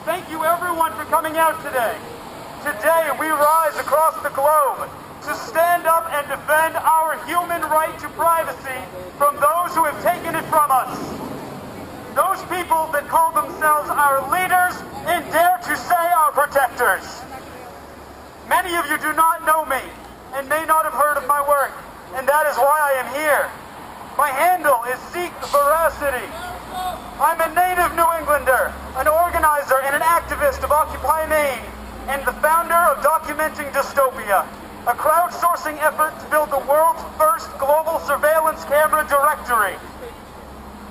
Thank you everyone for coming out today. Today we rise across the globe to stand up and defend our human right to privacy from those who have taken it from us. Those people that call themselves our leaders and dare to say our protectors. Many of you do not know me and may not have heard of my work, and that is why I am here. My handle is Seek Veracity. I'm a native New Englander, an organizer and an activist of Occupy Maine, and the founder of Documenting Dystopia, a crowdsourcing effort to build the world's first global surveillance camera directory.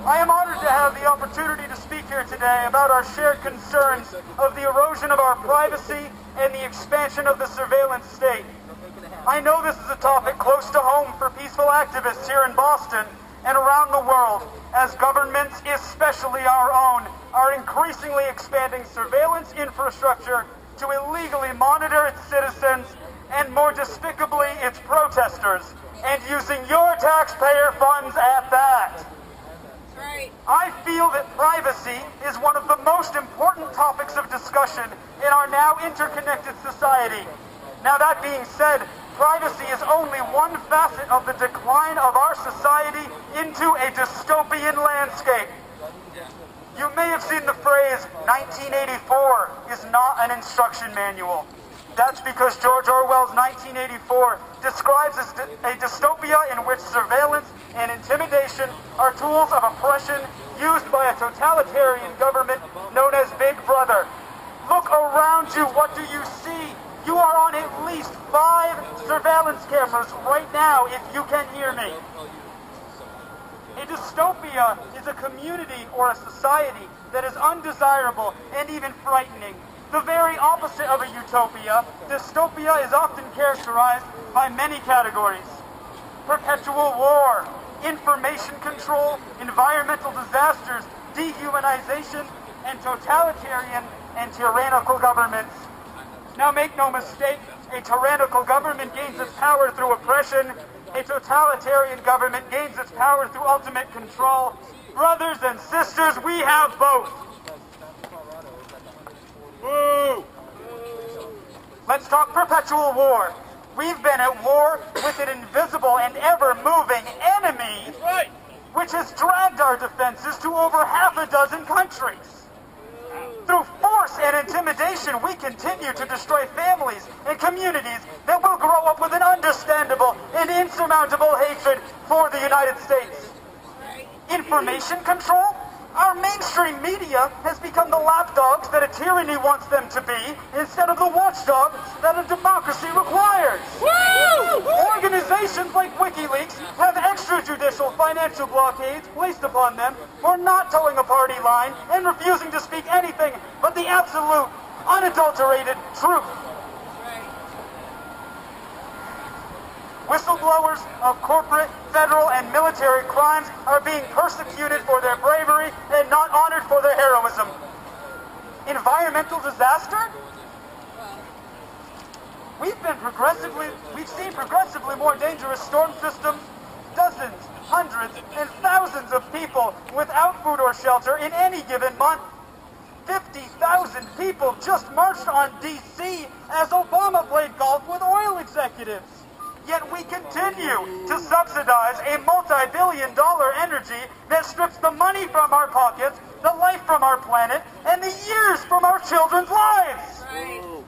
I am honored to have the opportunity to speak here today about our shared concerns of the erosion of our privacy and the expansion of the surveillance state. I know this is a topic close to home for peaceful activists here in Boston and around the world, as governments, especially our own, are increasingly expanding surveillance infrastructure to illegally monitor its citizens and, more despicably, its protesters, and using your taxpayer funds at that. Right. I feel that privacy is one of the most important topics of discussion in our now interconnected society. Now, that being said, privacy is only one facet of the decline of our society into a dystopian landscape. You may have seen the phrase, 1984 is not an instruction manual. That's because George Orwell's 1984 describes a dystopia in which surveillance and intimidation are tools of oppression used by a totalitarian government known as Big Brother. Look around you, what do you see? You are on at least 5 surveillance cameras right now, if you can hear me. A dystopia is a community or a society that is undesirable and even frightening. The very opposite of a utopia, dystopia is often characterized by many categories: perpetual war, information control, environmental disasters, dehumanization, and totalitarian and tyrannical governments. Now make no mistake, a tyrannical government gains its power through oppression. A totalitarian government gains its power through ultimate control. Brothers and sisters, we have both. Woo! Let's talk perpetual war. We've been at war with an invisible and ever-moving enemy, which has dragged our defenses to over half a dozen countries. Through force and intimidation, we continue to destroy families and communities that will grow up with an understandable and insurmountable hatred for the United States. Information control? Our mainstream media has become the lapdogs that a tyranny wants them to be, instead of the watchdogs that a democracy requires. Woo! Organizations like WikiLeaks have extrajudicial financial blockades placed upon them for not towing a party line and refusing to speak anything but the absolute, unadulterated truth. Whistleblowers of corporate, federal, and military crimes are being persecuted for their bravery and not honored for their heroism. Environmental disaster? We've seen progressively more dangerous storm systems, dozens, hundreds, and thousands of people without food or shelter in any given month. 50,000 people just marched on D.C. as Obama played golf with oil executives. Yet we continue to subsidize a multi-billion-dollar energy that strips the money from our pockets, the life from our planet, and the years from our children's lives. Right.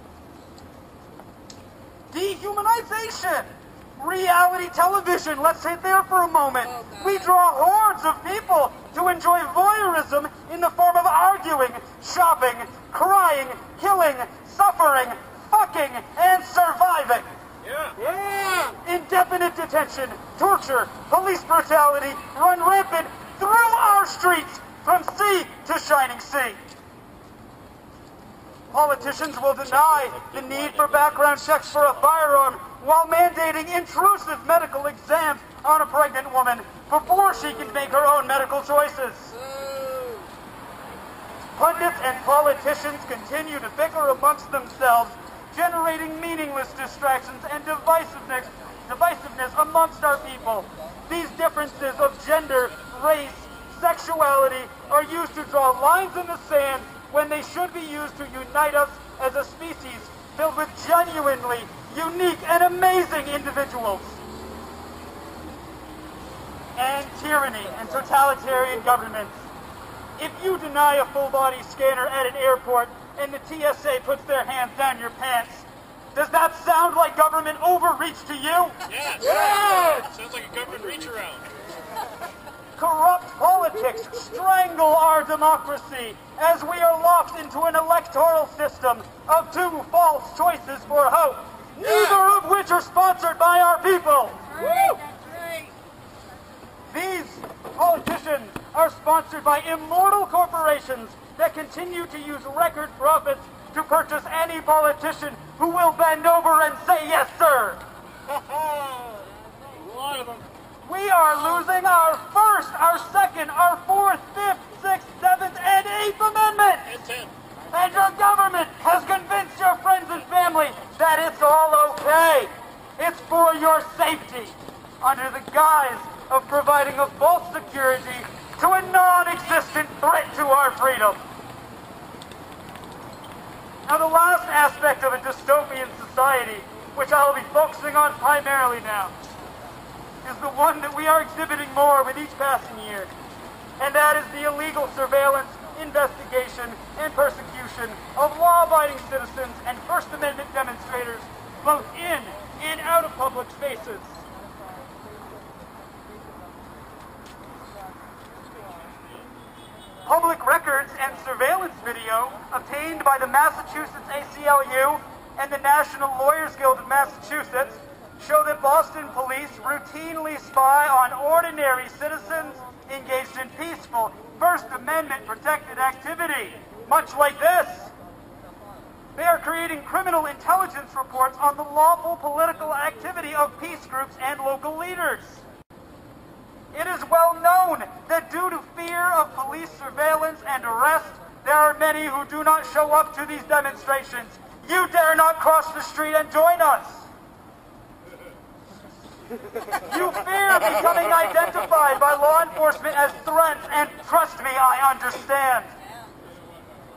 Dehumanization. Reality television, let's sit there for a moment. We draw hordes of people to enjoy voyeurism in the form of arguing, shopping, crying, killing, suffering, fucking, and surviving. Yeah. Indefinite detention, torture, police brutality run rampant through our streets from sea to shining sea. Politicians will deny the need for background checks for a firearm while mandating intrusive medical exams on a pregnant woman before she can make her own medical choices. Pundits and politicians continue to bicker amongst themselves, generating meaningless distractions and divisiveness amongst our people. These differences of gender, race, sexuality are used to draw lines in the sand when they should be used to unite us as a species filled with genuinely unique and amazing individuals. And tyranny and totalitarian governments. If you deny a full-body scanner at an airport and the TSA puts their hands down your pants, does that sound like government overreach to you? Yes. Yes. Sounds like a government reach around. Corrupt politics strangle our democracy as we are locked into an electoral system of two false choices for hope, neither of which are sponsored by our people. Woo! That's right. These politicians are sponsored by immortal corporations that continue to use record profits to purchase any politician who will bend over and say yes, sir. A lot of them. We are losing our first, our second, our fourth, fifth, sixth, seventh, and eighth amendment. And 10. And your government has convinced your friends and family that it's all okay. It's for your safety, under the guise of providing a false security to a non-existent threat to our freedom. Now, the last aspect of a dystopian society, which I will be focusing on primarily now, is the one that we are exhibiting more with each passing year, and that is the illegal surveillance, investigation, and persecution of law-abiding citizens and First Amendment demonstrators, both in and out of public spaces. Public records and surveillance video obtained by the Massachusetts ACLU and the National Lawyers Guild of Massachusetts show that Boston police routinely spy on ordinary citizens engaged in peaceful First Amendment protected activity, much like this. They are creating criminal intelligence reports on the lawful political activity of peace groups and local leaders. It is well known that due to fear of police surveillance and arrest, there are many who do not show up to these demonstrations. You dare not cross the street and join us. You fear becoming identified by law enforcement as threats, and trust me, I understand.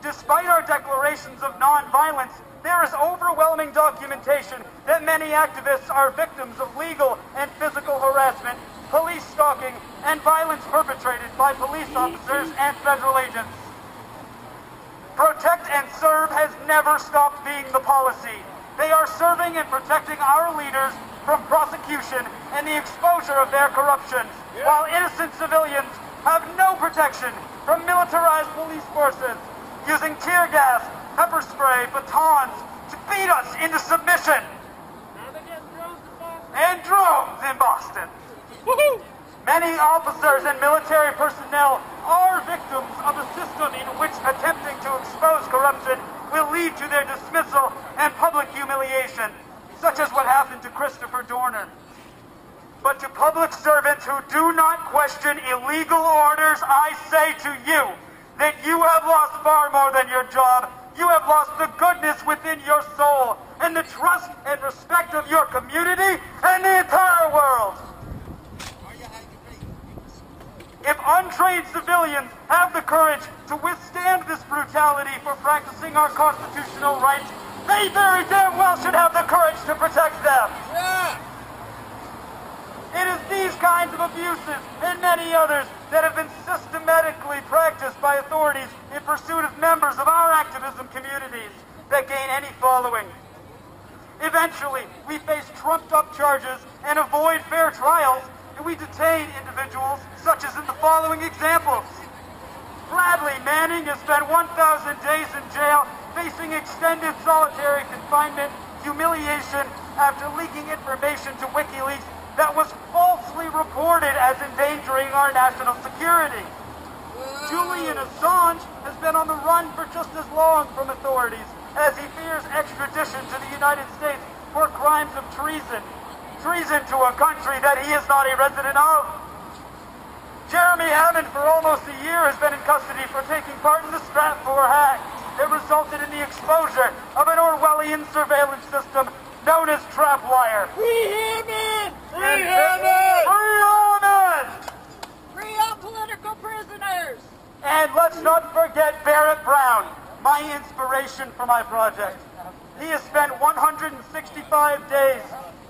Despite our declarations of nonviolence, there is overwhelming documentation that many activists are victims of legal and physical harassment, police stalking, and violence perpetrated by police officers and federal agents. Protect and serve has never stopped being the policy. They are serving and protecting our leaders from prosecution and the exposure of their corruption, while innocent civilians have no protection from militarized police forces using tear gas, pepper spray, batons to beat us into submission. And drones in Boston. Woohoo! Many officers and military personnel are victims of a system in which attempting to expose corruption will lead to their dismissal and public humiliation, such as what happened to Christopher Dorner. But to public servants who do not question illegal orders, I say to you that you have lost far more than your job. You have lost the goodness within your soul and the trust and respect of your community and the entire world. If untrained civilians have the courage to withstand this brutality for practicing our constitutional rights, they very damn well should have the courage to protect them. Yeah! It is these kinds of abuses and many others that have been systematically practiced by authorities in pursuit of members of our activism communities that gain any following. Eventually, we face trumped-up charges and avoid fair trials, and we detain individuals such as in the following examples. Bradley Manning has spent 1,000 days in jail facing extended solitary confinement, humiliation after leaking information to WikiLeaks that was falsely reported as endangering our national security. Julian Assange has been on the run for just as long from authorities as he fears extradition to the United States for crimes of treason. Treason to a country that he is not a resident of. Jeremy Hammond for almost a year has been in custody for taking part in the Stratfor hack that resulted in the exposure of an Orwellian surveillance system known as Trapwire. Free Hammond! Free Hammond! Free Hammond! Free all political prisoners! And let's not forget Barrett Brown, my inspiration for my project. He has spent 165 days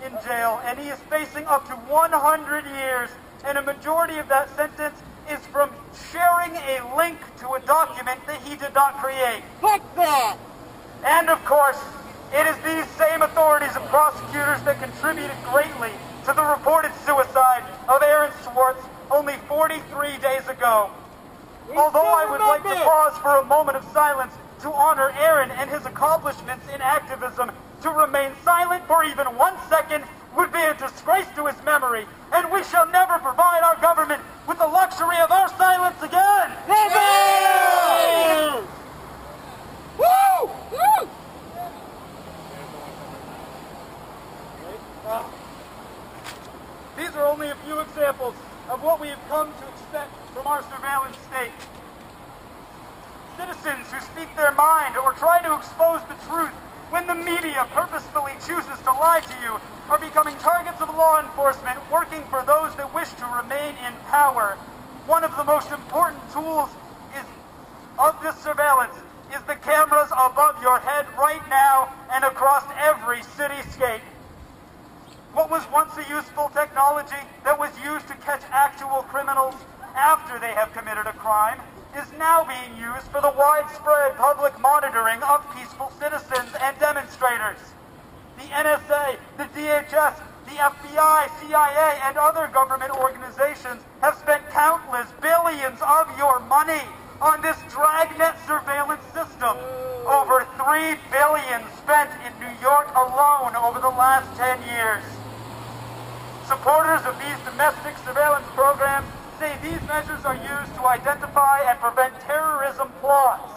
in jail, and he is facing up to 100 years, and a majority of that sentence is from sharing a link to a document that he did not create. Fuck that! And of course, it is these same authorities and prosecutors that contributed greatly to the reported suicide of Aaron Swartz only 43 days ago. Although I would like to pause for a moment of silence to honor Aaron and his accomplishments in activism, to remain silent for even 1 second would be a disgrace to his memory, and we shall never provide our government with the luxury of our silence again! Never! Woo! Woo! These are only a few examples of what we have come to expect from our surveillance state. Citizens who speak their mind or try to expose the truth when the media purposefully chooses to lie to you are becoming targets of law enforcement working for those that wish to remain in power. One of the most important tools of this surveillance is the cameras above your head right now and across every cityscape. What was once a useful technology that was used to catch actual criminals after they have committed a crime is now being used for the widespread public monitoring of peaceful citizens and demonstrators. The NSA, the DHS, the FBI, CIA, and other government organizations have spent countless billions of your money on this dragnet surveillance system. Over $3 billion spent in New York alone over the last 10 years. Supporters of these domestic surveillance programs say these measures are used to identify and prevent terrorism plots,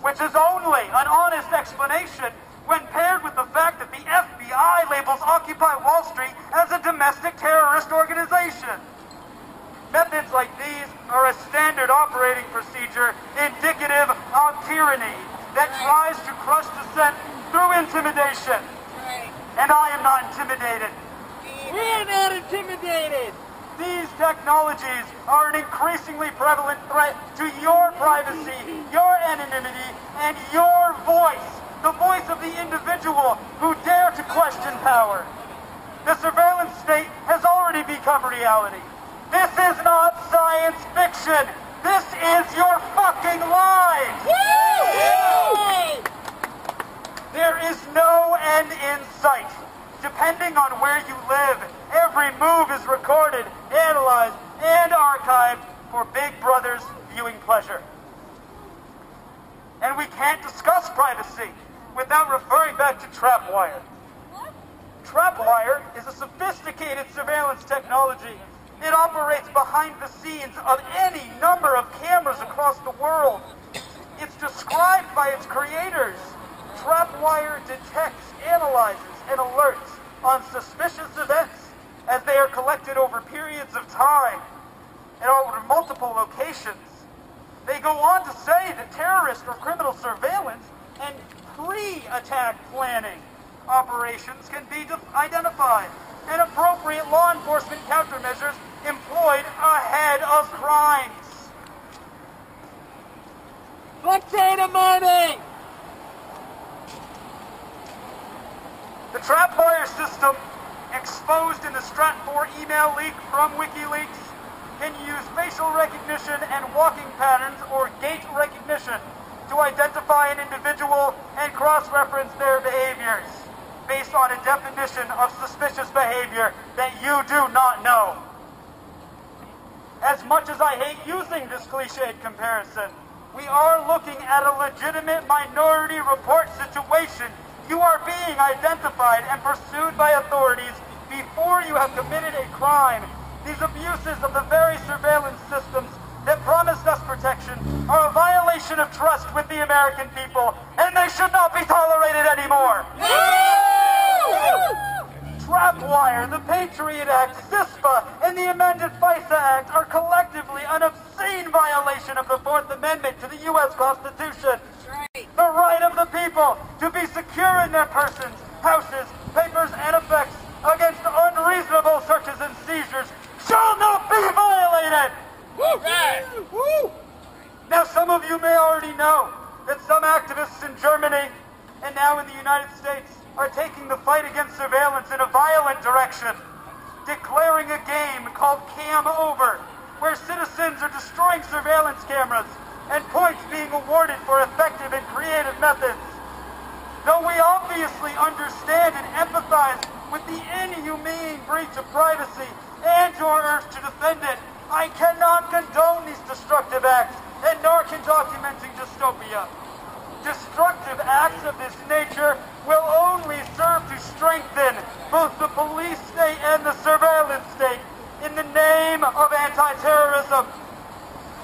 which is only an honest explanation when paired with the fact that the FBI labels Occupy Wall Street as a domestic terrorist organization. Methods like these are a standard operating procedure indicative of tyranny that tries to crush dissent through intimidation. And I am not intimidated. We're not intimidated! These technologies are an increasingly prevalent threat to your privacy, your anonymity, and your voice, the voice of the individual who dare to question power. The surveillance state has already become reality. This is not science fiction. This is your fucking lives! Woo! There is no end in sight. Depending on where you live, every move is recorded, analyzed, and archived for Big Brother's viewing pleasure. And we can't discuss privacy without referring back to Trapwire. Trapwire is a sophisticated surveillance technology. It operates behind the scenes of any number of cameras across the world. It's described by its creators. Trapwire detects, analyzes, and alerts on suspicious events as they are collected over periods of time and over multiple locations. They go on to say that terrorist or criminal surveillance and pre-attack planning operations can be identified and appropriate law enforcement countermeasures employed ahead of crimes. What's data mining? The Trapwire system, exposed in the Stratfor email leak from WikiLeaks, can use facial recognition and walking patterns or gait recognition to identify an individual and cross-reference their behaviors based on a definition of suspicious behavior that you do not know. As much as I hate using this cliched comparison, we are looking at a legitimate Minority Report situation. You are being identified and pursued by authorities before you have committed a crime. These abuses of the very surveillance systems that promised us protection are a violation of trust with the American people, and they should not be tolerated anymore. Trapwire, the Patriot Act, CISPA, and the amended FISA Act are collectively an obscene violation of the Fourth Amendment to the U.S. Constitution. The right of the people to be secure in their persons, houses, papers, and effects against unreasonable searches and seizures shall not be violated! Woo! Right. Woo! Now, some of you may already know that some activists in Germany and now in the United States are taking the fight against surveillance in a violent direction, declaring a game called Cam Over, where citizens are destroying surveillance cameras and points being awarded for effective and creative methods. Though we obviously understand and empathize with the inhumane breach of privacy and your urge to defend it, I cannot condone these destructive acts, and nor can documenting dystopia. Destructive acts of this nature will only serve to strengthen both the police state and the surveillance state in the name of anti-terrorism.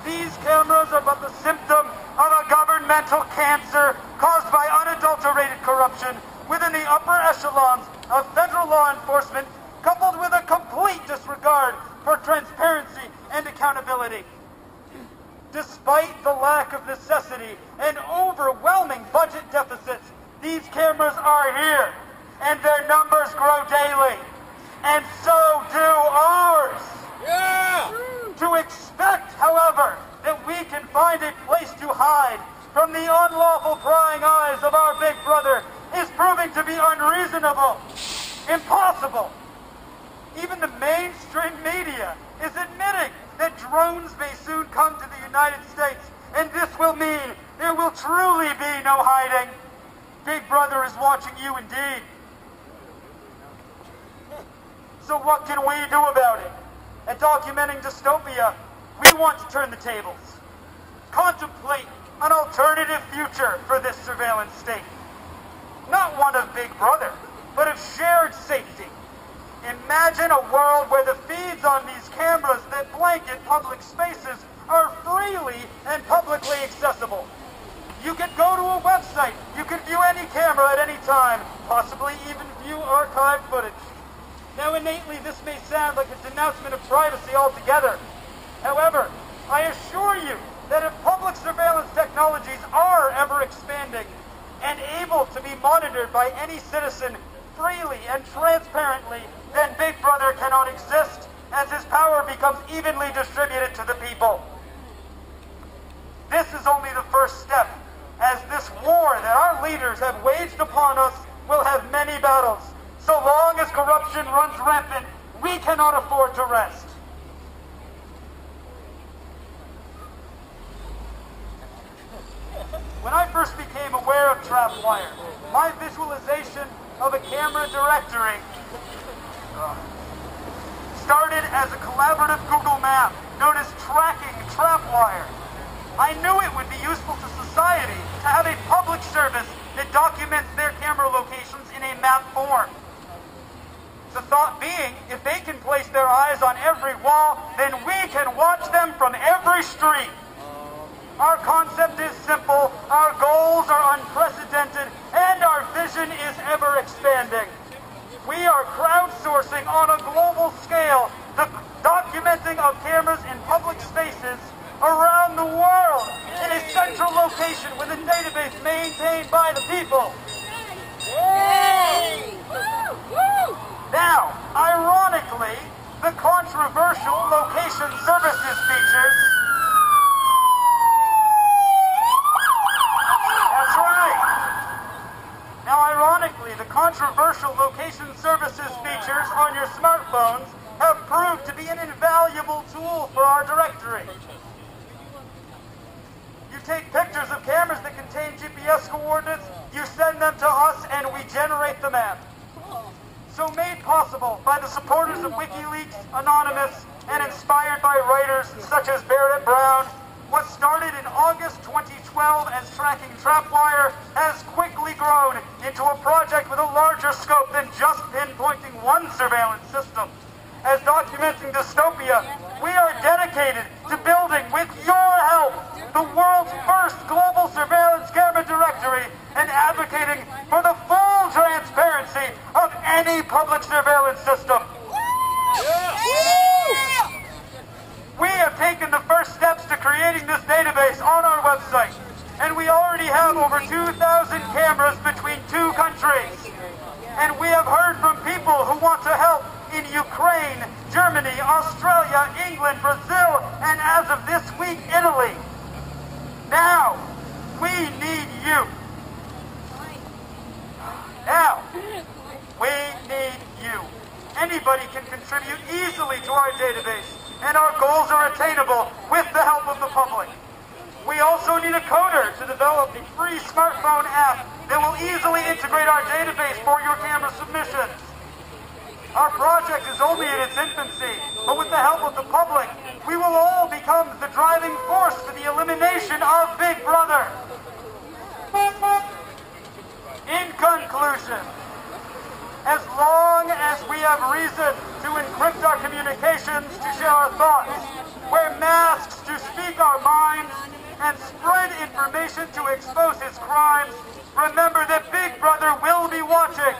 These cameras are but the symptom of a governmental cancer caused by unadulterated corruption within the upper echelons of federal law enforcement, coupled with a complete disregard for transparency and accountability. Despite the lack of necessity and overwhelming budget deficits, these cameras are here, and their numbers grow daily. And so do ours. Yeah! To expect, however, that we can find a place to hide from the unlawful prying eyes of our big brother is proving to be unreasonable, impossible. Even the mainstream media is admitting that drones may soon come to the United States, and this will mean there will truly be no hiding. Big Brother is watching you indeed. So what can we do about it? At Documenting Dystopia, we want to turn the tables. Contemplate an alternative future for this surveillance state. Not one of Big Brother, but of shared safety. Imagine a world where the feeds on these cameras that blanket public spaces are freely and publicly accessible. You can go to a website, you can view any camera at any time, possibly even view archived footage. Now innately this may sound like a denouncement of privacy altogether. However, I assure you that if public surveillance technologies are ever expanding and able to be monitored by any citizen freely and transparently, then Big Brother cannot exist, as his power becomes evenly distributed to the people. This is only the first step, as this war that our leaders have waged upon us will have many battles. So long as corruption runs rampant, we cannot afford to rest. When I first became aware of Trapwire, my visualization of a camera directory started as a collaborative Google map known as Tracking Trapwire. I knew it would be useful to society to have a public service that documents their camera locations in a map form. The thought being, if they can place their eyes on every wall, then we can watch them from every street. Our concept is simple, our goals are unprecedented, and our vision is ever expanding. We are crowdsourcing on a global scale the documenting of cameras in public spaces around the world in a central location with a database maintained by the people. Yay! Woo! Now, ironically, the controversial location services features. That's right. Now, ironically, the controversial location services features on your smartphones have proved to be an invaluable tool for our directory. You take pictures of cameras that contain GPS coordinates, you send them to us, and we generate the map. So made possible by the supporters of WikiLeaks, Anonymous, and inspired by writers such as Barrett Brown, what started in August 2012 as Tracking Trapwire has quickly grown into a project with a larger scope than just pinpointing one surveillance system. As Documenting Dystopia, we are dedicated to building, with your help, the world's first global surveillance camera directory and advocating for the full transparency of any public surveillance system. We have taken the first steps to creating this database on our website, and we already have over 2,000 cameras between two countries. And we have heard from people who want to help in Ukraine, Germany, Australia, England, Brazil, and as of this week, Italy. Now, We need you. Now, we need you. Anybody can contribute easily to our database, and our goals are attainable with the help of the public. We also need a coder to develop a free smartphone app that will easily integrate our database for your camera submissions. Our project is only in its infancy, but with the help of the public, we will all become the driving force for the elimination of Big Brother. In conclusion, as long as we have reason to encrypt our communications to share our thoughts, wear masks to speak our minds, and spread information to expose his crimes, remember that Big Brother will be watching,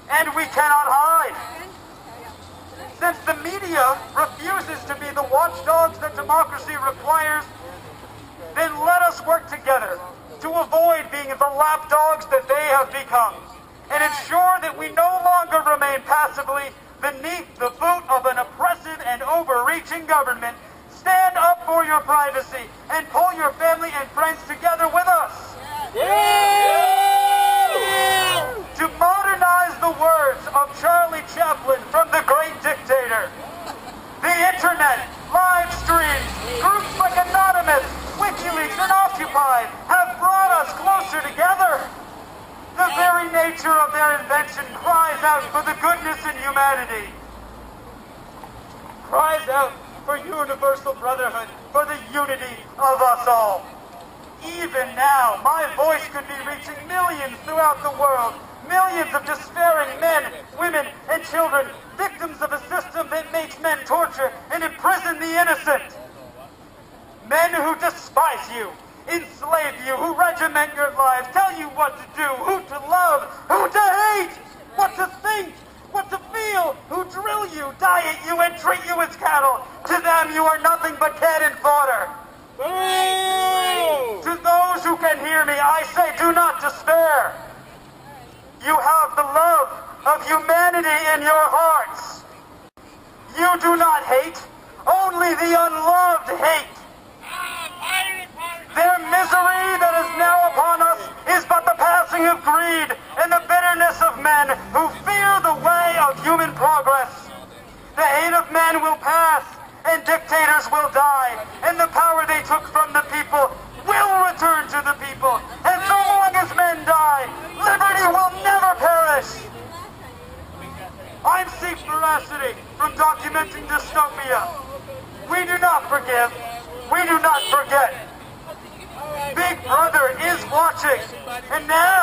and we cannot hide. Since the media refuses to be the watchdogs that democracy requires, then let us work together to avoid being the lapdogs that they have become, and ensure that we no longer remain passively beneath the boot of an oppressive and overreaching government. Stand up for your privacy and pull your family and friends together with us. To modernize the words of Charlie Chaplin from The Great Dictator, the internet, live streams, groups like Anonymous, WikiLeaks, and Occupy have brought us closer together. The very nature of their invention cries out for the goodness in humanity. Cries out for universal brotherhood, for the unity of us all. Even now, my voice could be reaching millions throughout the world, millions of despairing men, women, and children, victims of a system that makes men torture and imprison the innocent. Men who despise you, enslave you, who regiment your lives, tell you what to do, who to love, who to hate, what to think, what to feel, who drill you, diet you, and treat you as cattle. To them you are nothing but cannon fodder. To those who can hear me, I say do not despair. You have the love of humanity in your hearts. You do not hate, only the unloved hate. Their misery that is now upon us is but the passing of greed and the bitterness of men who fear the way of human progress. The hate of men will pass, and dictators will die, and the power they took from the people will return to the people. And so long as men die, liberty will never perish. I'm Veracity from Documenting Dystopia. We do not forgive. We do not forget. Big Brother is watching. And now